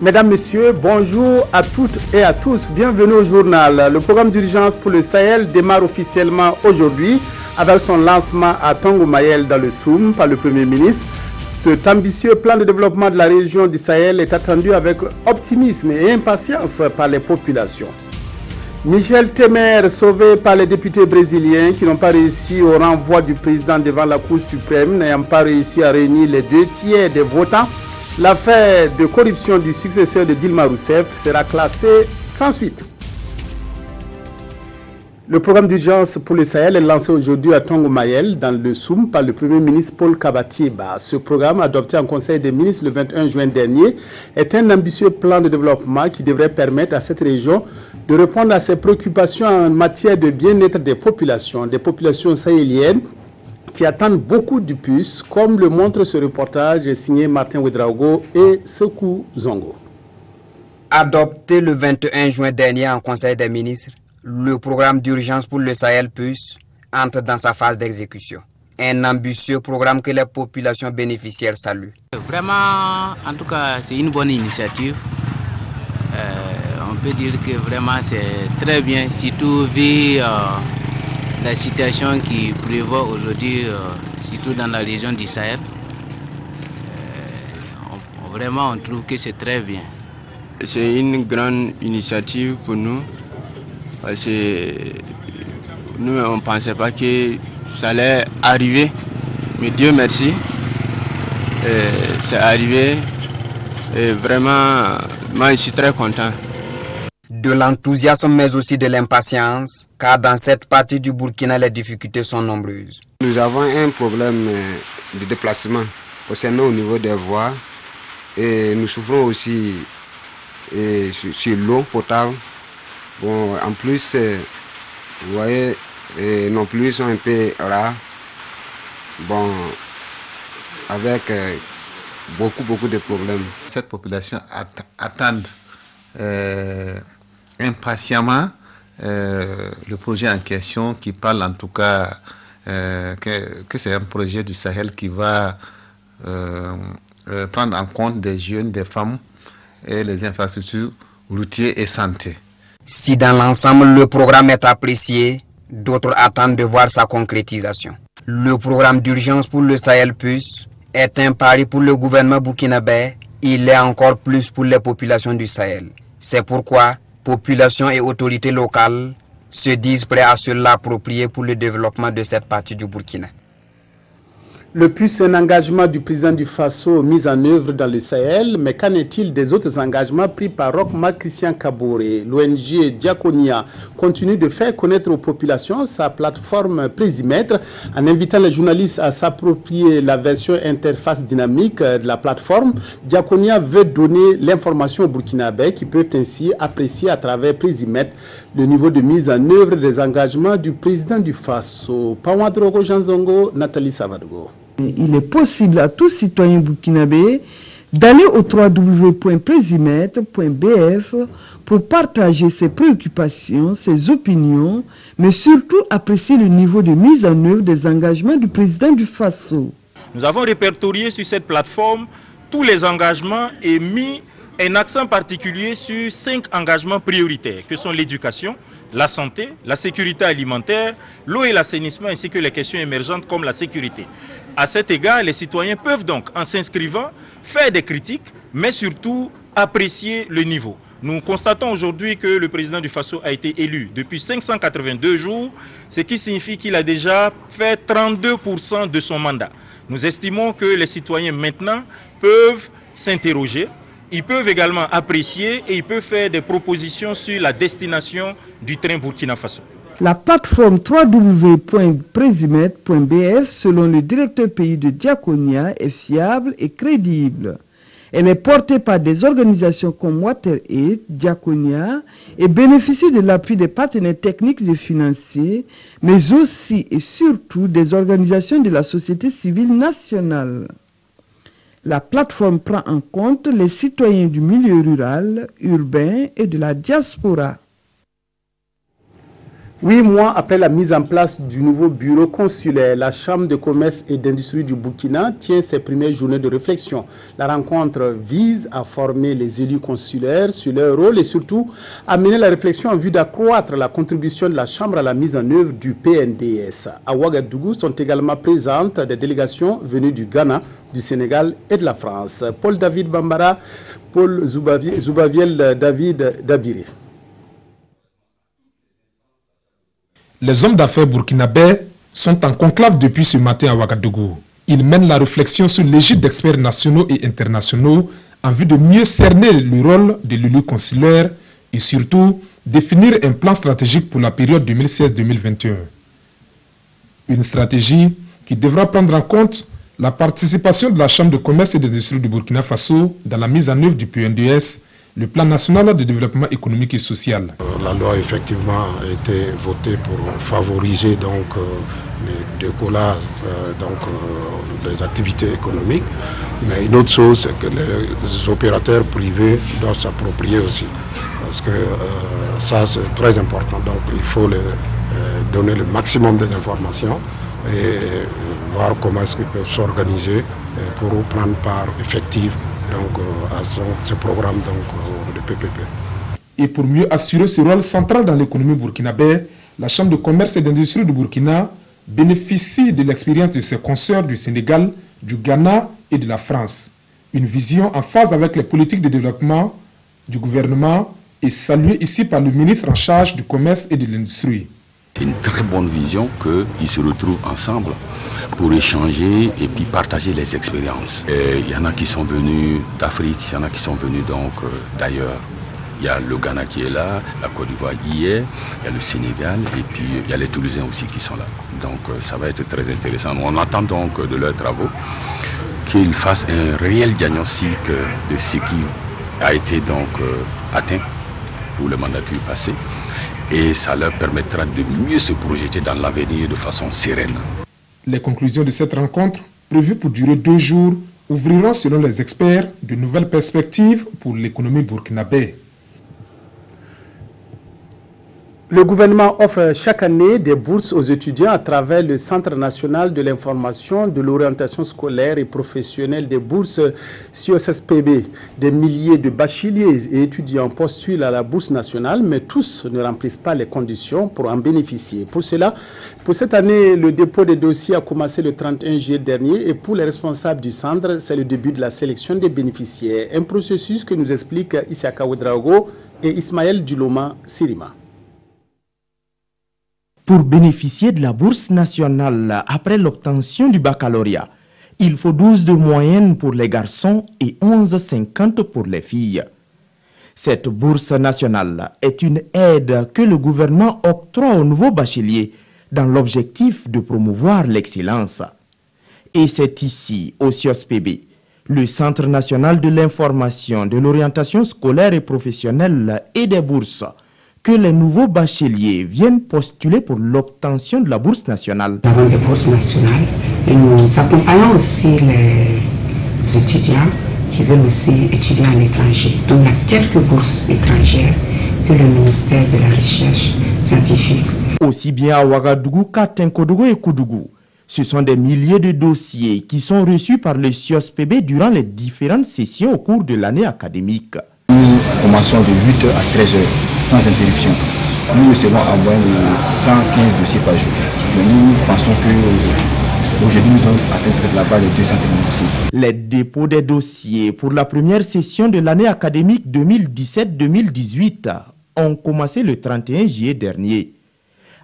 Mesdames, Messieurs, bonjour à toutes et à tous. Bienvenue au journal. Le programme d'urgence pour le Sahel démarre officiellement aujourd'hui avec son lancement à Tongo-Mayel dans le Soum par le Premier ministre. Cet ambitieux plan de développement de la région du Sahel est attendu avec optimisme et impatience par les populations. Michel Temer, sauvé par les députés brésiliens qui n'ont pas réussi au renvoi du président devant la Cour suprême, n'ayant pas réussi à réunir les 2/3 des votants. L'affaire de corruption du successeur de Dilma Rousseff sera classée sans suite. Le programme d'urgence pour le Sahel est lancé aujourd'hui à Tongo-Mayel, dans le Soum, par le Premier ministre Paul Kabatieba. Ce programme, adopté en Conseil des ministres le 21 juin dernier, est un ambitieux plan de développement qui devrait permettre à cette région de répondre à ses préoccupations en matière de bien-être des populations sahéliennes, qui attendent beaucoup du plus, comme le montre ce reportage signé Martin Ouedraogo et Sekou Zongo. Adopté le 21 juin dernier en Conseil des ministres, le programme d'urgence pour le Sahel Plus entre dans sa phase d'exécution. Un ambitieux programme que les populations bénéficiaires saluent. Vraiment, en tout cas, c'est une bonne initiative. On peut dire que vraiment c'est très bien, surtout vu la situation qui prévaut aujourd'hui, surtout dans la région du Sahel. Vraiment, on trouve que c'est très bien. C'est une grande initiative pour nous, parce que nous, on ne pensait pas que ça allait arriver, mais Dieu merci, c'est arrivé, et vraiment, moi je suis très content. De l'enthousiasme mais aussi de l'impatience, car dans cette partie du Burkina, les difficultés sont nombreuses. Nous avons un problème de déplacement concernant au niveau des voies et nous souffrons aussi sur l'eau potable. Bon, en plus, vous voyez, nos pluies sont un peu rares. Bon, avec beaucoup de problèmes. Cette population attend impatiemment le projet en question, qui parle en tout cas que c'est un projet du Sahel qui va prendre en compte des jeunes, des femmes et les infrastructures routières et santé. Si dans l'ensemble le programme est apprécié, d'autres attendent de voir sa concrétisation. Le programme d'urgence pour le Sahel Plus est un pari pour le gouvernement burkinabé, il est encore plus pour les populations du Sahel. C'est pourquoi population et autorités locales se disent prêts à se l'approprier pour le développement de cette partie du Burkina. Le plus un engagement du président du Faso mis en œuvre dans le Sahel, mais qu'en est-il des autres engagements pris par Rochma Christian Kaboré? L'ONG Diakonia continue de faire connaître aux populations sa plateforme Présimètre en invitant les journalistes à s'approprier la version interface dynamique de la plateforme. Diakonia veut donner l'information aux Burkinabés qui peuvent ainsi apprécier à travers Présimètre le niveau de mise en œuvre des engagements du président du Faso. Pawadrogo Janzongo, Nathalie Savadgo. Il est possible à tout citoyen burkinabé d'aller au www.presimètre.bf pour partager ses préoccupations, ses opinions, mais surtout apprécier le niveau de mise en œuvre des engagements du président du Faso. Nous avons répertorié sur cette plateforme tous les engagements et mis un accent particulier sur 5 engagements prioritaires que sont l'éducation, la santé, la sécurité alimentaire, l'eau et l'assainissement ainsi que les questions émergentes comme la sécurité. À cet égard, les citoyens peuvent donc, en s'inscrivant, faire des critiques, mais surtout apprécier le niveau. Nous constatons aujourd'hui que le président du Faso a été élu depuis 582 jours, ce qui signifie qu'il a déjà fait 32% de son mandat. Nous estimons que les citoyens maintenant peuvent s'interroger. Ils peuvent également apprécier et ils peuvent faire des propositions sur la destination du train Burkina Faso. La plateforme www.presimètre.bf, selon le directeur pays de Diakonia, est fiable et crédible. Elle est portée par des organisations comme WaterAid, Diakonia et bénéficie de l'appui des partenaires techniques et financiers, mais aussi et surtout des organisations de la société civile nationale. La plateforme prend en compte les citoyens du milieu rural, urbain et de la diaspora. 8 mois après la mise en place du nouveau bureau consulaire, la Chambre de commerce et d'industrie du Burkina tient ses premières journées de réflexion. La rencontre vise à former les élus consulaires sur leur rôle et surtout à mener la réflexion en vue d'accroître la contribution de la Chambre à la mise en œuvre du PNDS. À Ouagadougou sont également présentes des délégations venues du Ghana, du Sénégal et de la France. Paul David Bambara, Paul Zoubaviel David Dabiri. Les hommes d'affaires burkinabés sont en conclave depuis ce matin à Ouagadougou. Ils mènent la réflexion sous l'égide d'experts nationaux et internationaux en vue de mieux cerner le rôle de l'élu consulaire et surtout définir un plan stratégique pour la période 2016-2021. Une stratégie qui devra prendre en compte la participation de la Chambre de commerce et d'industrie du Burkina Faso dans la mise en œuvre du PNDS, le plan national de développement économique et social. La loi effectivement a été votée pour favoriser donc le décollage des activités économiques, mais une autre chose c'est que les opérateurs privés doivent s'approprier aussi, parce que ça c'est très important, donc il faut donner le maximum d'informations et voir comment est-ce qu'ils peuvent s'organiser pour prendre part effective à ce programme de PPP. Et pour mieux assurer ce rôle central dans l'économie burkinabé, la Chambre de commerce et d'industrie du Burkina bénéficie de l'expérience de ses consoeurs du Sénégal, du Ghana et de la France. Une vision en phase avec les politiques de développement du gouvernement est saluée ici par le ministre en charge du commerce et de l'industrie. C'est une très bonne vision qu'ils se retrouvent ensemble pour échanger et puis partager les expériences. Il y en a qui sont venus d'Afrique, il y en a qui sont venus d'ailleurs. Il y a le Ghana qui est là, la Côte d'Ivoire y est, il y a le Sénégal et puis il y a les Toulousains aussi qui sont là. Donc ça va être très intéressant. On attend donc de leurs travaux qu'ils fassent un réel diagnostic de ce qui a été atteint pour le mandature passé. Et ça leur permettra de mieux se projeter dans l'avenir de façon sereine. Les conclusions de cette rencontre, prévues pour durer 2 jours, ouvriront selon les experts de nouvelles perspectives pour l'économie burkinabé. Le gouvernement offre chaque année des bourses aux étudiants à travers le Centre national de l'information, de l'orientation scolaire et professionnelle des bourses CIOSSPB. Des milliers de bacheliers et étudiants postulent à la bourse nationale, mais tous ne remplissent pas les conditions pour en bénéficier. Pour cela, pour cette année, le dépôt des dossiers a commencé le 31 juillet dernier et pour les responsables du centre, c'est le début de la sélection des bénéficiaires. Un processus que nous expliquent Isiaka Ouedraogo et Ismaël Duloma Sirima. Pour bénéficier de la bourse nationale après l'obtention du baccalauréat, il faut 12 de moyenne pour les garçons et 11,50 pour les filles. Cette bourse nationale est une aide que le gouvernement octroie aux nouveaux bacheliers dans l'objectif de promouvoir l'excellence. Et c'est ici, au CIOSPB, le Centre national de l'information, de l'orientation scolaire et professionnelle et des bourses, que les nouveaux bacheliers viennent postuler pour l'obtention de la bourse nationale. Nous avons des bourses nationales et nous accompagnons aussi les étudiants qui veulent aussi étudier à l'étranger. Donc il y a quelques bourses étrangères que le ministère de la Recherche scientifique. Aussi bien à Ouagadougou qu'à Tinkodougou et Koudougou, ce sont des milliers de dossiers qui sont reçus par le CIOSPB durant les différentes sessions au cours de l'année académique. Nous commençons de 8h à 13h sans interruption. Nous recevons en moyenne 115 dossiers par jour. Nous pensons qu'aujourd'hui nous avons atteint peut-être la barre de 250 dossiers. Les dépôts des dossiers pour la première session de l'année académique 2017-2018 ont commencé le 31 juillet dernier.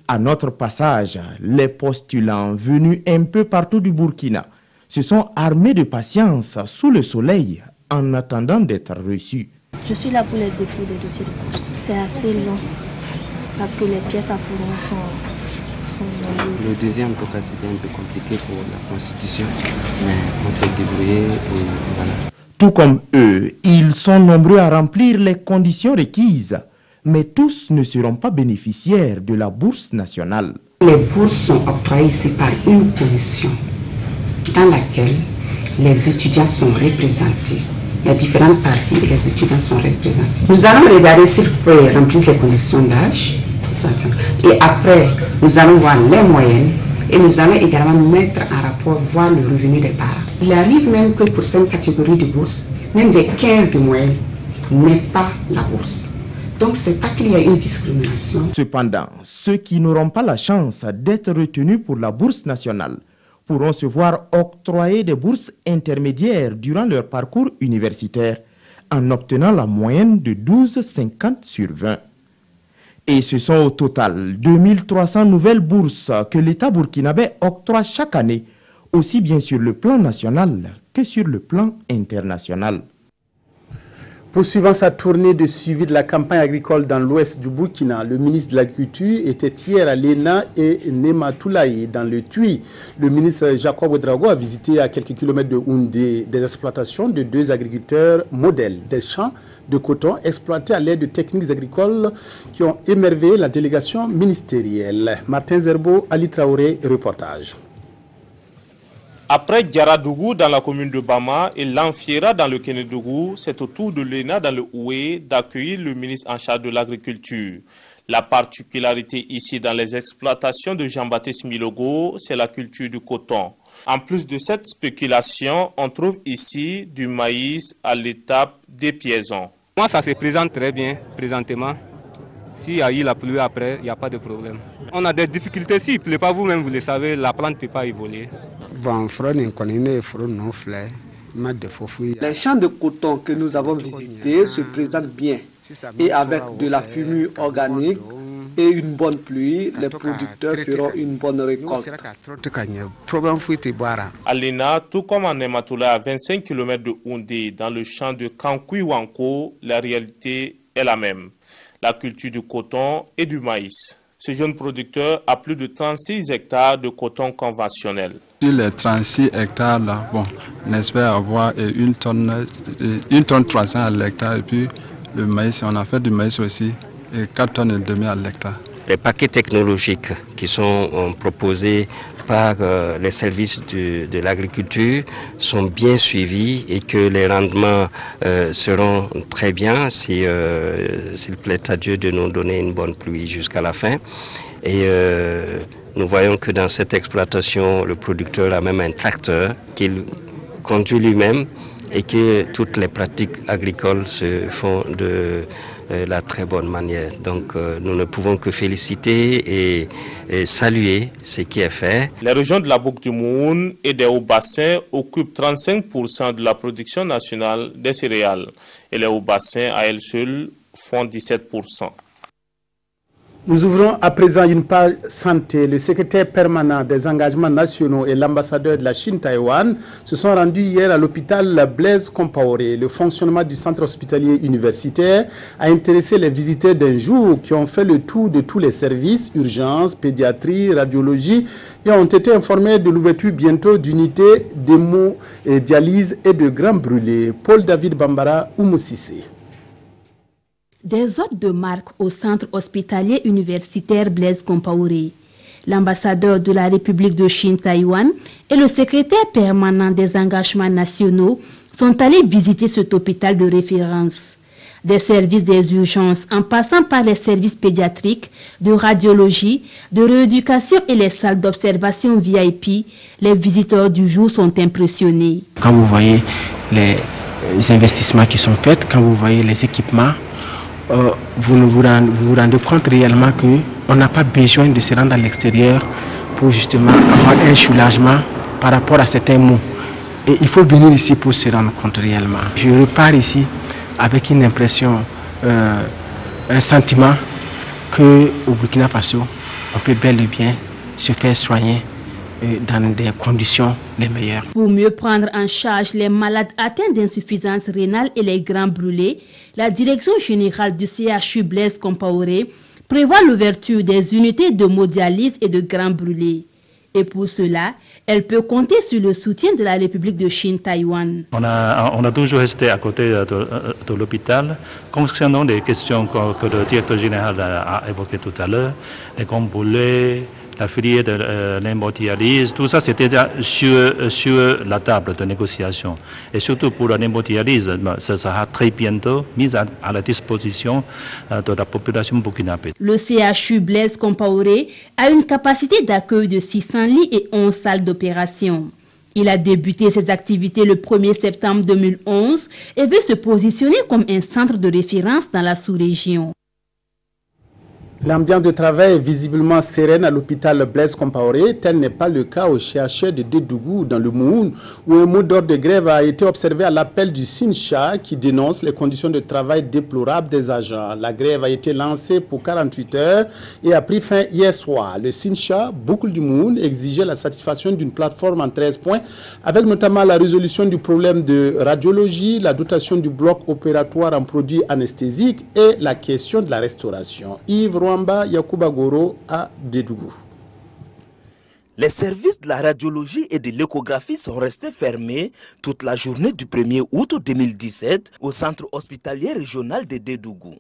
À notre passage, les postulants venus un peu partout du Burkina se sont armés de patience sous le soleil en attendant d'être reçus. Je suis là pour les dépôts des dossiers de bourse. C'est assez long parce que les pièces à fournir sont nombreuses. Le deuxième, en tout cas, c'était un peu compliqué pour la constitution, mais on s'est débrouillé et voilà. Tout comme eux, ils sont nombreux à remplir les conditions requises, mais tous ne seront pas bénéficiaires de la bourse nationale. Les bourses sont octroyées ici par une commission dans laquelle les étudiants sont représentés. Il y a différentes parties et les étudiants sont représentés. Nous allons regarder s'ils peuvent remplir les conditions d'âge, Et après, nous allons voir les moyennes et nous allons également mettre en rapport, voir le revenu des parents. Il arrive même que pour cette catégorie de bourse, même des 15 de moyenne n'est pas la bourse. Donc, ce n'est pas qu'il y a une discrimination. Cependant, ceux qui n'auront pas la chance d'être retenus pour la bourse nationale pourront se voir octroyer des bourses intermédiaires durant leur parcours universitaire en obtenant la moyenne de 12,50 sur 20. Et ce sont au total 2300 nouvelles bourses que l'État burkinabé octroie chaque année, aussi bien sur le plan national que sur le plan international. Poursuivant sa tournée de suivi de la campagne agricole dans l'ouest du Burkina, le ministre de l'Agriculture était hier à Léna et Nematoulaye dans le Tuy. Le ministre Jacob Ouedraogo a visité à quelques kilomètres de Houndé des exploitations de 2 agriculteurs modèles, des champs de coton exploités à l'aide de techniques agricoles qui ont émerveillé la délégation ministérielle. Martin Zerbo, Ali Traoré, reportage. Après Diaradougou dans la commune de Bama et Lanfiera dans le Kénédougou, c'est au tour de l'ENA dans le Oué d'accueillir le ministre en charge de l'agriculture. La particularité ici dans les exploitations de Jean-Baptiste Milogo, c'est la culture du coton. En plus de cette spéculation, on trouve ici du maïs à l'étape des piaisons. Moi, ça se présente très bien présentement. S'il y a eu la pluie après, il n'y a pas de problème. On a des difficultés, s'il ne pleut pas, vous-même vous le savez, la plante ne peut pas évoluer. Les champs de coton que nous avons visités se présentent bien et avec de la fumure organique et une bonne pluie, les producteurs feront une bonne récolte. À Léna, tout comme en Nematoulaye, à 25 km de Houndé, dans le champ de Kankouiwanko, la réalité est la même. La culture du coton et du maïs. Ce jeune producteur a plus de 36 hectares de coton conventionnel. Sur les 36 hectares là, bon, on espère avoir 1 tonne 300 à l'hectare et puis le maïs, on a fait du maïs aussi et 4 tonnes et demi à l'hectare. Les paquets technologiques qui sont proposés par les services de l'agriculture sont bien suivis et que les rendements seront très bien s'il plaît à Dieu de nous donner une bonne pluie jusqu'à la fin. Et nous voyons que dans cette exploitation, le producteur a même un tracteur qu'il conduit lui-même et que toutes les pratiques agricoles se font de la très bonne manière. Donc nous ne pouvons que féliciter et saluer ce qui est fait. Les régions de la Boucle du Moun et des hauts-bassins occupent 35% de la production nationale des céréales et les hauts-bassins à elles seules font 17%. Nous ouvrons à présent une page santé. Le secrétaire permanent des engagements nationaux et l'ambassadeur de la Chine-Taïwan se sont rendus hier à l'hôpital Blaise Compaoré. Le fonctionnement du centre hospitalier universitaire a intéressé les visiteurs d'un jour qui ont fait le tour de tous les services, urgences, pédiatrie, radiologie et ont été informés de l'ouverture bientôt d'unités d'hémodialyse et de grands brûlés. Paul-David Bambara, Oumoussissé. Des hôtes de marque au centre hospitalier universitaire Blaise Compaoré. L'ambassadeur de la République de Chine-Taïwan et le secrétaire permanent des engagements nationaux sont allés visiter cet hôpital de référence. Des services des urgences en passant par les services pédiatriques, de radiologie, de rééducation et les salles d'observation VIP, les visiteurs du jour sont impressionnés. Quand vous voyez les investissements qui sont faits, quand vous voyez les équipements, vous vous rendez compte réellement qu'on n'a pas besoin de se rendre à l'extérieur pour justement avoir un soulagement par rapport à certains maux. Et il faut venir ici pour se rendre compte réellement. Je repars ici avec une impression, un sentiment qu'au Burkina Faso, on peut bel et bien se faire soigner dans des conditions les meilleures. Pour mieux prendre en charge les malades atteints d'insuffisance rénale et les grands brûlés, la direction générale du CHU Blaise Compaoré prévoit l'ouverture des unités d'hémodialyse et de grands brûlés. Et pour cela, elle peut compter sur le soutien de la République de Chine-Taïwan. On a toujours resté à côté de l'hôpital concernant des questions que le directeur général a évoquées tout à l'heure, les grands brûlés, la filière de l'hémodialyse, tout ça c'était sur la table de négociation. Et surtout pour la hémodialyse, ça sera très bientôt mis à la disposition de la population burkinabé. Le CHU Blaise Compaoré a une capacité d'accueil de 600 lits et 11 salles d'opération. Il a débuté ses activités le 1er septembre 2011 et veut se positionner comme un centre de référence dans la sous-région. L'ambiance de travail est visiblement sereine à l'hôpital Blaise Compaoré. Tel n'est pas le cas au CHU de Dédougou dans le Moun, où un mot d'ordre de grève a été observé à l'appel du SINCHA qui dénonce les conditions de travail déplorables des agents. La grève a été lancée pour 48 heures et a pris fin hier soir. Le SINCHA, Boucle du Moun, exigeait la satisfaction d'une plateforme en 13 points, avec notamment la résolution du problème de radiologie, la dotation du bloc opératoire en produits anesthésiques et la question de la restauration. Yves Rwamba Yakuba Goro à Dédougou. Les services de la radiologie et de l'échographie sont restés fermés toute la journée du 1er août 2017 au centre hospitalier régional de Dédougou.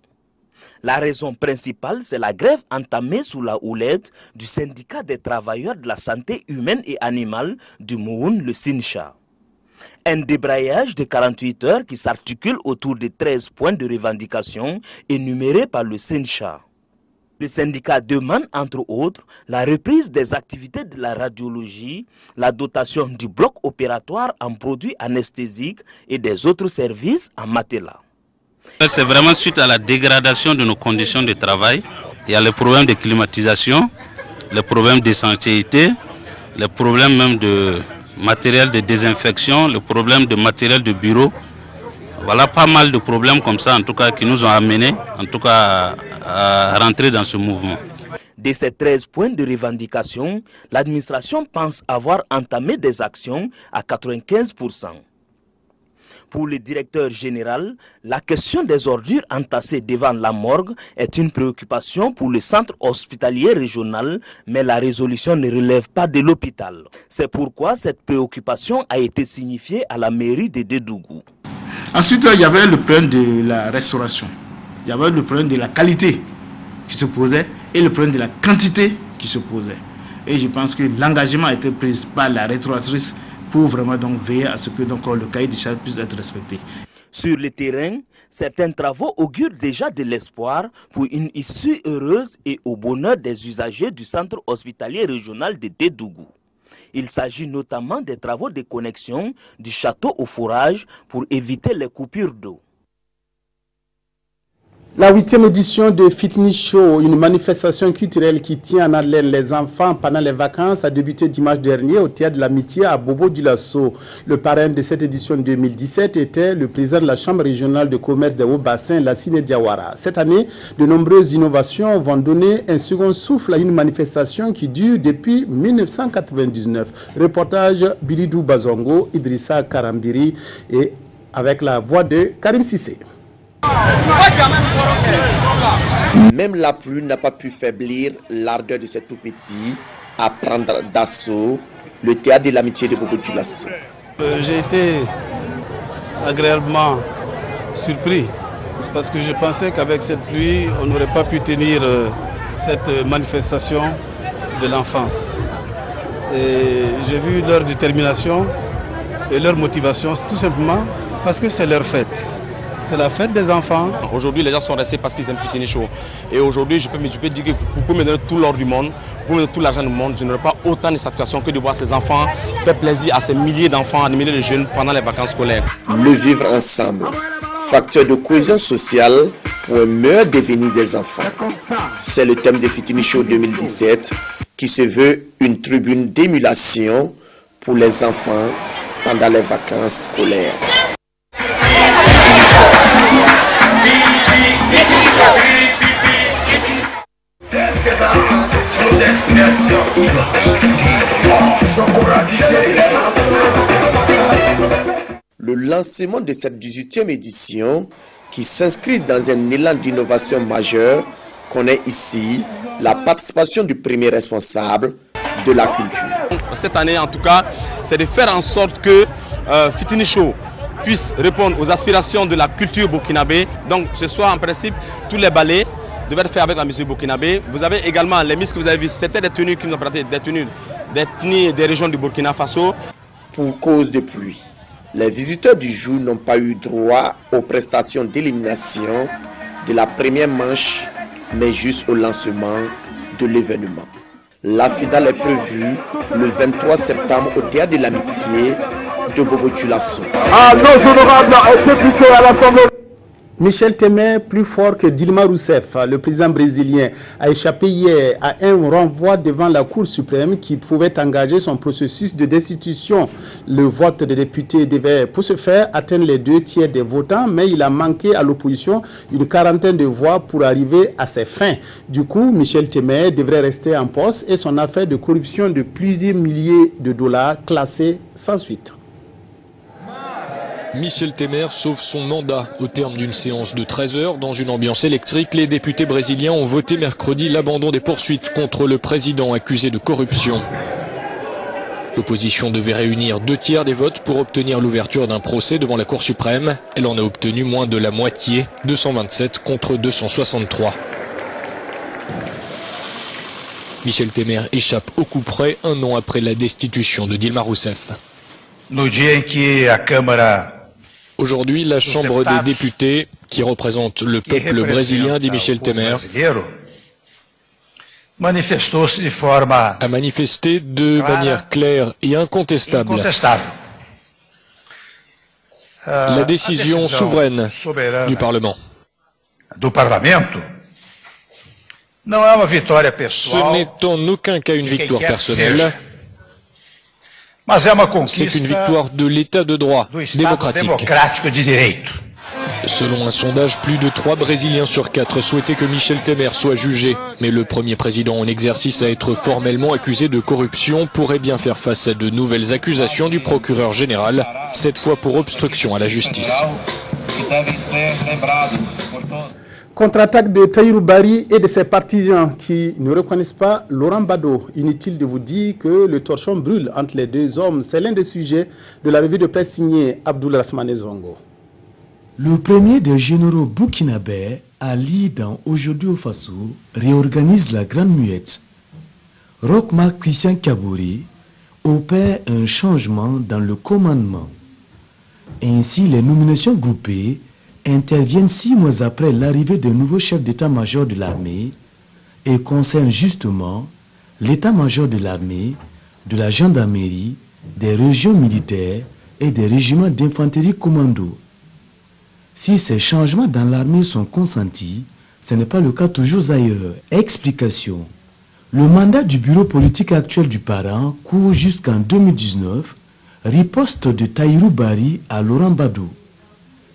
La raison principale, c'est la grève entamée sous la houlette du syndicat des travailleurs de la santé humaine et animale du Moun, le SINCHA. Un débrayage de 48 heures qui s'articule autour de 13 points de revendication énumérés par le SINCHA. Le syndicat demande, entre autres, la reprise des activités de la radiologie, la dotation du bloc opératoire en produits anesthésiques et des autres services en matelas. C'est vraiment suite à la dégradation de nos conditions de travail. Il y a le problème de climatisation, le problème d'essentialité, le problème même de matériel de désinfection, le problème de matériel de bureau. Voilà pas mal de problèmes comme ça, en tout cas, qui nous ont amenés, en tout cas, à rentrer dans ce mouvement. De ces 13 points de revendication, l'administration pense avoir entamé des actions à 95%. Pour le directeur général, la question des ordures entassées devant la morgue est une préoccupation pour le centre hospitalier régional, mais la résolution ne relève pas de l'hôpital. C'est pourquoi cette préoccupation a été signifiée à la mairie de Dédougou. Ensuite, il y avait le problème de la restauration. Il y avait le problème de la qualité qui se posait et le problème de la quantité qui se posait. Et je pense que l'engagement a été pris par la restauratrice pour vraiment donc veiller à ce que donc, le cahier des charges puisse être respecté. Sur le terrain, certains travaux augurent déjà de l'espoir pour une issue heureuse et au bonheur des usagers du centre hospitalier régional de Dédougou. Il s'agit notamment des travaux de connexion du château au forage pour éviter les coupures d'eau. La 8e édition de Fitness Show, une manifestation culturelle qui tient en haleine les enfants pendant les vacances, a débuté dimanche dernier au Théâtre de l'Amitié à Bobo-Dioulasso. Le parrain de cette édition 2017 était le président de la Chambre régionale de commerce des Hauts-Bassins, Lassine Diawara. Cette année, de nombreuses innovations vont donner un second souffle à une manifestation qui dure depuis 1999. Reportage Bilidou Bazongo, Idrissa Karambiri et avec la voix de Karim Sissé. Même la pluie n'a pas pu faiblir l'ardeur de ces tout petits à prendre d'assaut le théâtre de l'amitié de Bobo-Dioulasso. J'ai été agréablement surpris parce que je pensais qu'avec cette pluie, on n'aurait pas pu tenir cette manifestation de l'enfance. Et j'ai vu leur détermination et leur motivation tout simplement parce que c'est leur fête. C'est la fête des enfants. Aujourd'hui, les gens sont restés parce qu'ils aiment Fitness Show. Et aujourd'hui, je peux dire que vous pouvez me donner tout l'or du monde, vous pouvez me donner tout l'argent du monde. Je n'aurai pas autant de satisfaction que de voir ces enfants faire plaisir à ces milliers d'enfants, à des milliers de jeunes pendant les vacances scolaires. Le vivre ensemble, facteur de cohésion sociale pour un meilleur devenir des enfants. C'est le thème de Fitness Show 2017 qui se veut une tribune d'émulation pour les enfants pendant les vacances scolaires. Le lancement de cette 18e édition, qui s'inscrit dans un élan d'innovation majeur, connaît ici la participation du premier responsable de la culture. Cette année, en tout cas, c'est de faire en sorte que Fitness Show puisse répondre aux aspirations de la culture burkinabé. Donc ce soir, en principe, tous les ballets, devait être fait avec la musique burkinabé. Vous avez également les mises que vous avez vues, c'était des tenues qui nous ont prêté, des tenues des régions du Burkina Faso. Pour cause de pluie, les visiteurs du jour n'ont pas eu droit aux prestations d'élimination de la première manche, mais juste au lancement de l'événement. La finale est prévue le 23 septembre au Théâtre de l'Amitié de Bobo-Dioulasso. Nos honorables députés à l'Assemblée. Michel Temer, plus fort que Dilma Rousseff, le président brésilien, a échappé hier à un renvoi devant la Cour suprême qui pouvait engager son processus de destitution. Le vote des députés devait, pour ce faire, atteindre les 2/3 des votants, mais il a manqué à l'opposition une quarantaine de voix pour arriver à ses fins. Du coup, Michel Temer devrait rester en poste et son affaire de corruption de plusieurs milliers de dollars classée sans suite. Michel Temer sauve son mandat. Au terme d'une séance de 13 heures, dans une ambiance électrique, les députés brésiliens ont voté mercredi l'abandon des poursuites contre le président accusé de corruption. L'opposition devait réunir 2/3 des votes pour obtenir l'ouverture d'un procès devant la Cour suprême. Elle en a obtenu moins de la moitié, 227 contre 263. Michel Temer échappe au coup près un an après la destitution de Dilma Rousseff. Aujourd'hui, la Chambre des députés, qui représente le peuple brésilien, dit Michel Temer, a manifesté de manière claire et incontestable la décision souveraine du Parlement. Ce n'est en aucun cas une victoire personnelle. C'est une victoire de l'état de droit démocratique. Selon un sondage, plus de 3 Brésiliens sur 4 souhaitaient que Michel Temer soit jugé. Mais le premier président en exercice à être formellement accusé de corruption pourrait bien faire face à de nouvelles accusations du procureur général, cette fois pour obstruction à la justice. Contre-attaque de Tahirou Barry et de ses partisans qui ne reconnaissent pas Laurent Gbagbo. Inutile de vous dire que le torchon brûle entre les deux hommes. C'est l'un des sujets de la revue de presse signée Abdoul Rasmane Zongo. Le premier des généraux burkinabés, Ali dans Aujourd'hui au Faso, réorganise la Grande Muette. Roch Marc Christian Kabouri opère un changement dans le commandement. Ainsi, les nominations groupées interviennent 6 mois après l'arrivée d'un nouveau chef d'état-major de l'armée et concernent justement l'état-major de l'armée, de la gendarmerie, des régions militaires et des régiments d'infanterie commando. Si ces changements dans l'armée sont consentis, ce n'est pas le cas toujours ailleurs. Explication. Le mandat du bureau politique actuel du parent court jusqu'en 2019, riposte de Tahirou Barry à Laurent Gbagbo.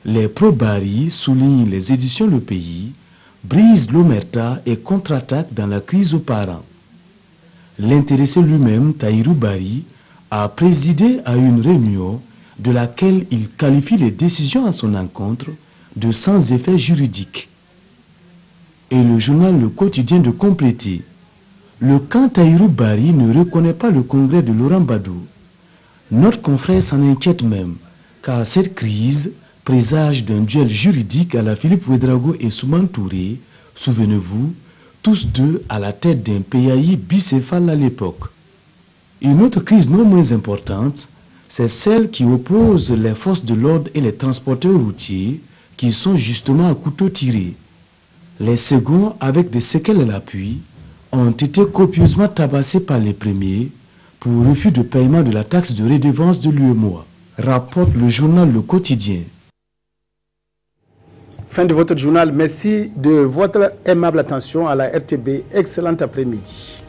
Les pro-Barry, soulignent les éditions Le Pays, brisent l'omerta et contre-attaquent dans la crise aux parents. L'intéressé lui-même, Tahirou Barry, a présidé à une réunion de laquelle il qualifie les décisions à son encontre de sans effet juridique. Et le journal Le Quotidien de compléter. Le camp Tahirou Barry ne reconnaît pas le congrès de Laurent Gbagbo. Notre confrère s'en inquiète même, car cette crise présage d'un duel juridique à la Philippe Ouédraogo et Souman Touré, souvenez-vous, tous deux à la tête d'un PAI bicéphale à l'époque. Une autre crise non moins importante, c'est celle qui oppose les forces de l'ordre et les transporteurs routiers, qui sont justement à couteau tiré. Les seconds, avec des séquelles à l'appui, ont été copieusement tabassés par les premiers pour refus de paiement de la taxe de redevance de l'UEMOA, rapporte le journal Le Quotidien. Fin de votre journal. Merci de votre aimable attention à la RTB. Excellent après-midi.